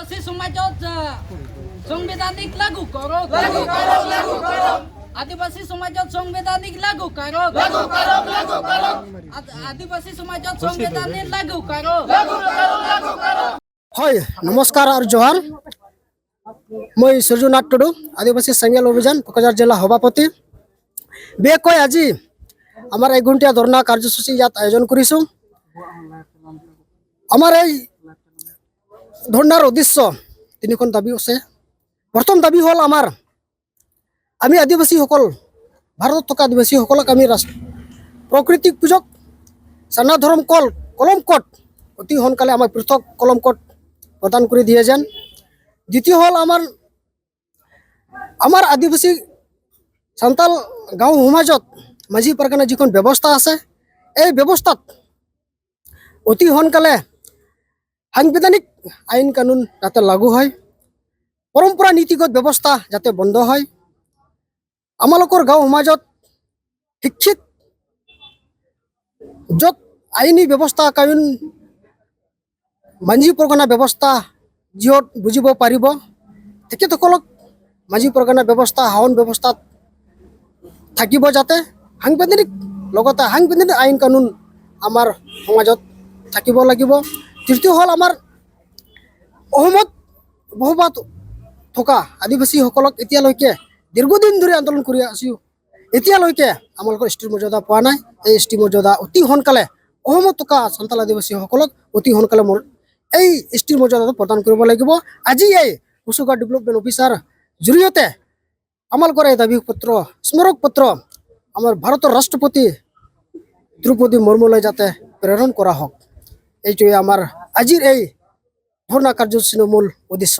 আদিবাসী সমাজত সাংবিধানিক লাগু করো আদিবাসী সমাজত সাংবিধানিক লাগু করো আদিবাসী সমাজত সাংবিধানিক লাগু করো। হয় নমস্কার আর জোহার। মই সূর্যনাথ টুডু আদিবাসী সাংগেল অভিযান কোকরাঝার জেলা সভাপতি। বেকৈ আজি আমার 1 ঘণ্টিয়া ধর্ণা কার্যসূচী ইয়াত আয়োজন করেছো। আমার এই ধর্ণার উদ্দেশ্য তিনিখন দাবী আছে। প্রথম দাবী হল আমি আদিবাসী সকল ভারতত থকা আদিবাসী সকলক আমি প্রাকৃতিক পূজক সানা ধরম কলমকট অতি সোনকালে আমাক পৃথক কলমকট প্রদান করে দিয়ে যান। দ্বিতীয় হল আমার আদিবাসী সান্তাল গাঁও সমাজত মাঝি পারগানা যিখন ব্যবস্থা আছে এই ব্যবস্থাত অতি সোনকালে সাংবিধানিক আইন কানুন যাতে লাগু হয়, পরম্পরা নীতিগত ব্যবস্থা যাতে বন্ধ হয়, আমালোকৰ গাঁও সমাজত শিক্ষিত য'ত আইনী ব্যৱস্থা কানুন মাঝি পৰগনা ব্যৱস্থা যিহত বুজিব পাৰিব তেখেতসকলক মাঝি পৰগনা ব্যৱস্থা শাসন ব্যৱস্থাত থাকিব, যাতে সাংবিধানিক লগতে সাংবিধানিক আইন কানুন আমাৰ সমাজত থাকিব লাগিব। তৃতীয় হল আমাৰ অসমত বসবাস থকা আদিবাসীসকলক এতিয়ালৈকে দীৰ্ঘদিন ধৰে আন্দোলন কৰে আছো, এতিয়ালৈকে আমালোকৰ এছটিৰ মৰ্যাদা পোৱা নাই। এই এছটি মৰ্যাদা অতি সোনকালে অসমত থকা সান্তাল আদিবাসীসকলক অতি সোনকালে এই এছটিৰ মৰ্যাদাটো প্ৰদান কৰিব লাগিব। আজি এই কোচুগাঁও ডেভেলপমেণ্ট অফিচাৰ জৰিয়তে আমালোকৰ এই দাবী পত্ৰ স্মাৰক পত্ৰ আমাৰ ভাৰতৰ ৰাষ্ট্ৰপতি দ্ৰৌপদী মুৰ্মুলৈ যাতে প্ৰেৰণ কৰা হোক, এইটোৱে আমাৰ আজিৰ এই ধৰ্ণা কাৰ্যসূচীৰ মূল উদ্দেশ্য।